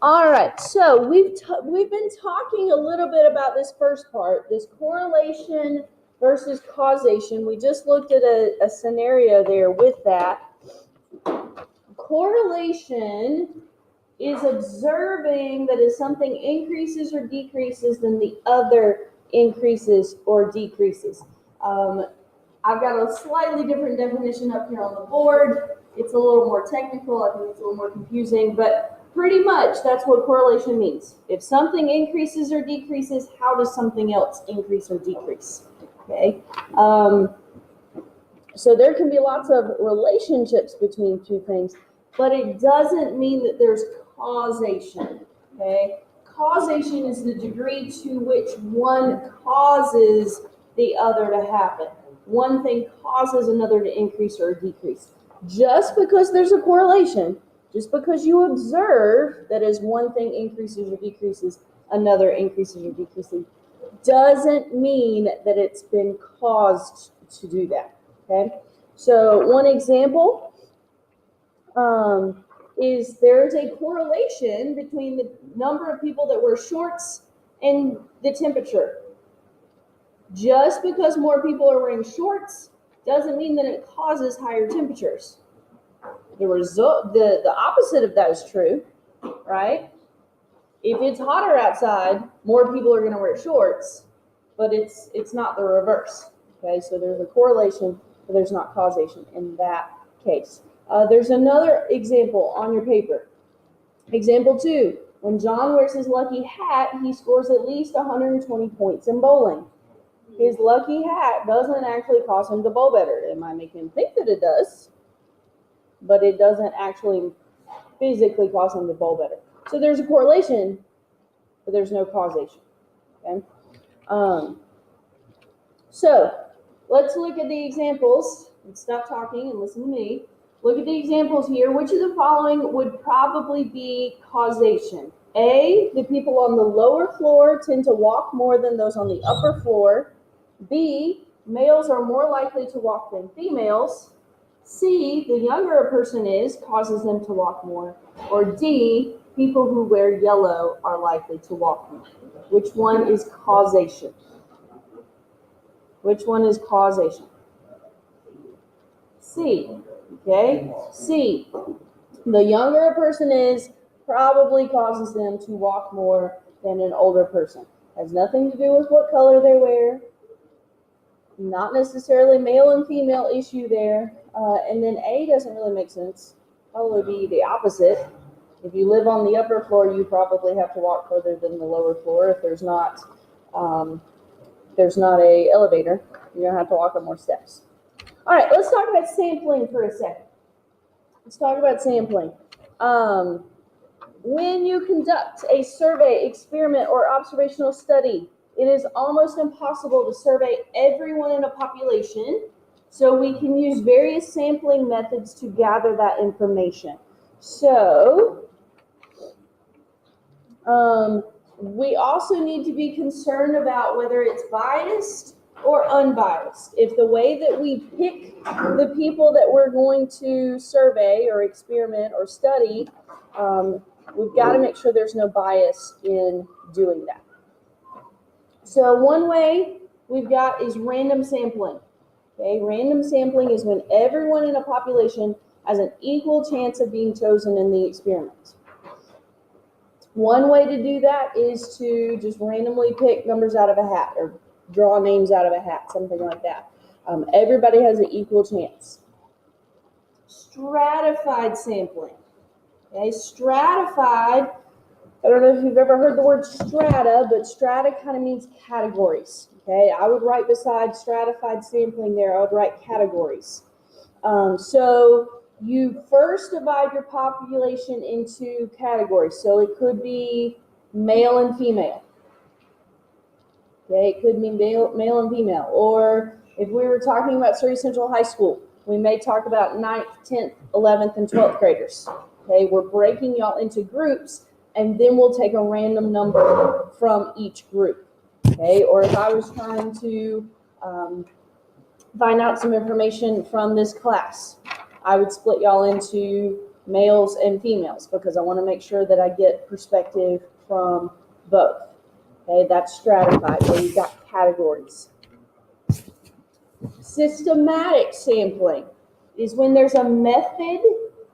All right, so we've been talking a little bit about this first part, this correlation versus causation. We just looked at a scenario there with that. Correlation is observing that if something increases or decreases, then the other increases or decreases. I've got a slightly different definition up here on the board. It's a little more technical. I think it's a little more confusing, but pretty much that's what correlation means. If something increases or decreases, how does something else increase or decrease? Okay. So there can be lots of relationships between two things, but it doesn't mean that there's causation. Okay. Causation is the degree to which one causes the other to happen. One thing causes another to increase or decrease. Just because there's a correlation, just because you observe that as one thing increases or decreases, another increases or decreases, doesn't mean that it's been caused to do that. Okay? So one example is there's a correlation between the number of people that wear shorts and the temperature. Just because more people are wearing shorts doesn't mean that it causes higher temperatures. The opposite of that is true, right? If it's hotter outside, more people are going to wear shorts, but it's not the reverse. Okay, so there's a correlation, but there's not causation in that case. There's another example on your paper. Example 2, when John wears his lucky hat, he scores at least 120 points in bowling. His lucky hat doesn't actually cause him to bowl better. It might make him think that it does, but it doesn't actually physically cause him to bowl better. So there's a correlation, but there's no causation. Okay. So let's look at the examples. And stop talking and listen to me. Look at the examples here. Which of the following would probably be causation? A, the people on the lower floor tend to walk more than those on the upper floor. B, males are more likely to walk than females. C, the younger a person is, causes them to walk more. Or D, people who wear yellow are likely to walk more. Which one is causation? Which one is causation? C. Okay? C. The younger a person is, probably causes them to walk more than an older person. Has nothing to do with what color they wear. Not necessarily male and female issue there. And then A doesn't really make sense. Probably be the opposite. If you live on the upper floor, you probably have to walk further than the lower floor. If there's not a elevator, you're gonna have to walk up more steps. All right, let's talk about sampling for a second. Let's talk about sampling. When you conduct a survey, experiment, or observational study, it is almost impossible to survey everyone in a population, so we can use various sampling methods to gather that information. So, we also need to be concerned about whether it's biased or unbiased. If the way that we pick the people that we're going to survey or experiment or study, we've got to make sure there's no bias in doing that. So one way we've got is random sampling. Okay, random sampling is when everyone in a population has an equal chance of being chosen in the experiment. One way to do that is to just randomly pick numbers out of a hat or draw names out of a hat, something like that. Everybody has an equal chance. Stratified sampling. Okay, stratified, I don't know if you've ever heard the word strata, but strata kind of means categories. Okay, I would write beside stratified sampling there, I would write categories. So you first divide your population into categories. So it could be male and female. Okay, it could be male and female. Or if we were talking about Surrey Central High School, we may talk about 9th, 10th, 11th, and 12th graders. Okay, we're breaking y'all into groups, and then we'll take a random number from each group. Okay, or if I was trying to find out some information from this class, I would split y'all into males and females, because I want to make sure that I get perspective from both. Okay, that's stratified, where you've got categories. Systematic sampling is when there's a method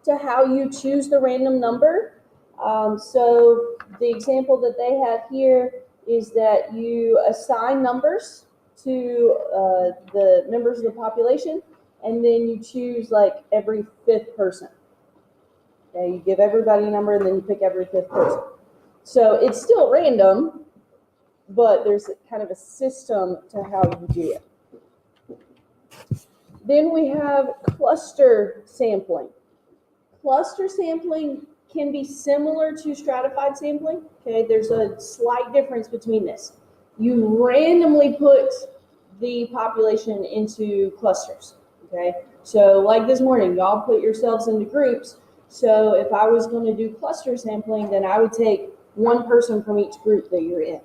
to how you choose the random number. So the example that they have here is that you assign numbers to the members of the population, and then you choose like every fifth person. Okay, you give everybody a number, and then you pick every fifth person. So it's still random, but there's kind of a system to how you do it. Then we have cluster sampling. Cluster sampling can be similar to stratified sampling. Okay, there's a slight difference between this. You randomly put the population into clusters. Okay, so like this morning, y'all put yourselves into groups. So if I was going to do cluster sampling, then I would take one person from each group that you're in.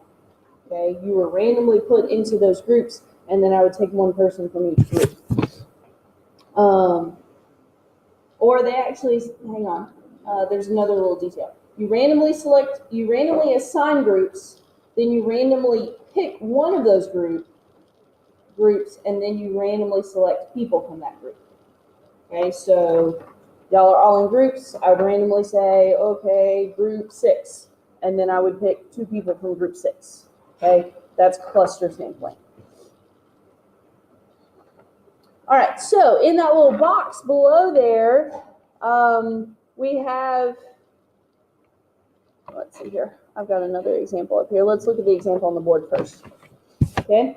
Okay, you were randomly put into those groups, and then I would take one person from each group. Or they actually, hang on, there's another little detail. You randomly assign groups, then you randomly pick one of those groups, and then you randomly select people from that group. Okay, so y'all are all in groups. I would randomly say, okay, group 6, and then I would pick 2 people from group 6. Okay, that's cluster sampling. All right, so in that little box below there, we have, let's see here. I've got another example up here. Let's look at the example on the board first. Okay,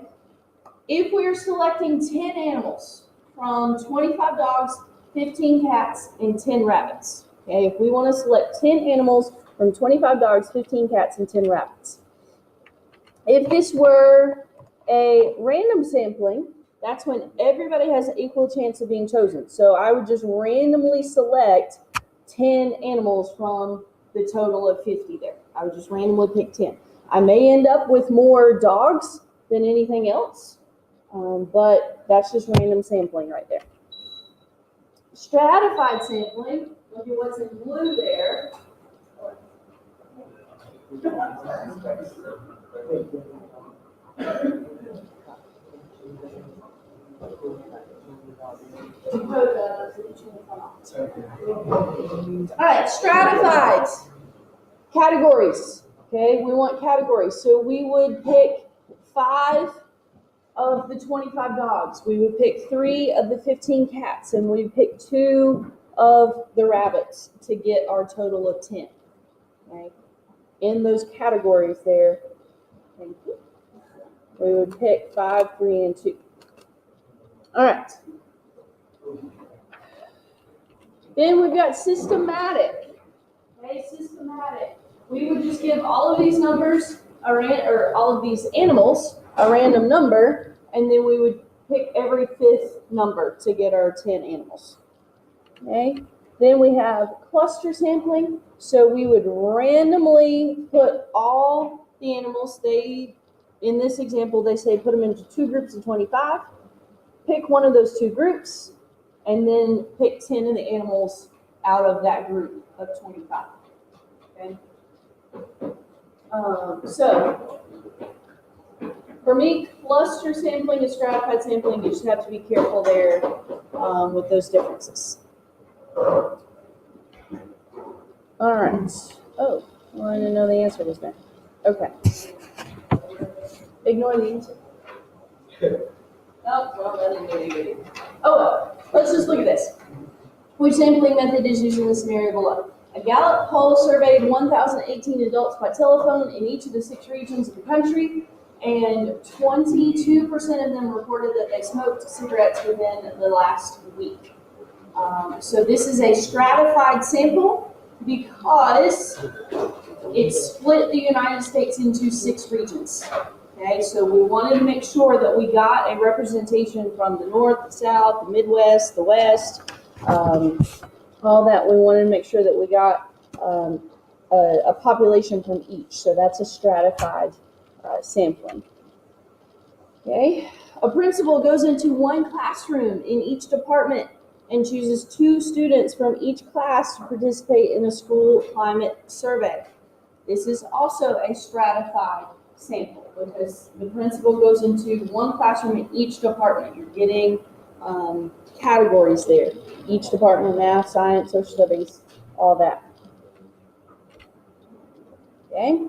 if we're selecting 10 animals from 25 dogs, 15 cats, and 10 rabbits. Okay, if we want to select 10 animals from 25 dogs, 15 cats, and 10 rabbits. If this were a random sampling, that's when everybody has an equal chance of being chosen. So I would just randomly select 10 animals from the total of 50 there. I would just randomly pick 10. I may end up with more dogs than anything else, but that's just random sampling right there. Stratified sampling, look at what's in blue there. All right, stratified categories. Okay, we want categories. So we would pick 5 of the 25 dogs. We would pick 3 of the 15 cats, and we'd pick 2 of the rabbits to get our total of 10. Okay, in those categories there, thank you, we would pick 5, 3, and 2. All right. Then we've got systematic. Okay, systematic. We would just give all of these numbers, or all of these animals, a random number, and then we would pick every 5th number to get our 10 animals. Okay. Then we have cluster sampling. So we would randomly put all the animals. In this example, they say put them into 2 groups of 25. Pick one of those 2 groups, and then pick 10 of the animals out of that group of 25. Okay. So for me, cluster sampling and stratified sampling, you just have to be careful there with those differences. All right. Oh, well, I didn't know the answer was there. Okay. Ignore the answer. Oh, well, that didn't do anything. Oh, well, let's just look at this. Which sampling method is used in the scenario below? A Gallup poll surveyed 1,018 adults by telephone in each of the 6 regions of the country, and 22% of them reported that they smoked cigarettes within the last week. So this is a stratified sample because it split the United States into 6 regions. Okay, so we wanted to make sure that we got a representation from the north, the south, the Midwest, the West, all that. We wanted to make sure that we got a population from each. So that's a stratified sampling. Okay, a principal goes into one classroom in each department and chooses 2 students from each class to participate in a school climate survey. This is also a stratified sample because the principal goes into one classroom in each department. You're getting categories there. Each department, math, science, social studies, all that. Okay.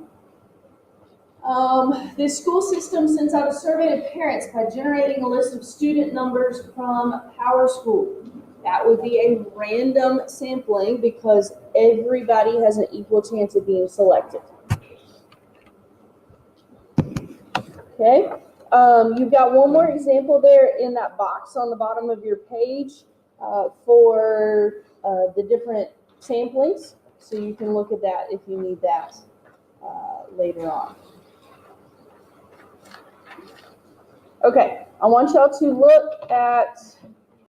This school system sends out a survey to parents by generating a list of student numbers from PowerSchool. That would be a random sampling because everybody has an equal chance of being selected. Okay, you've got one more example there in that box on the bottom of your page for the different samplings. So you can look at that if you need that later on. Okay, I want y'all to look at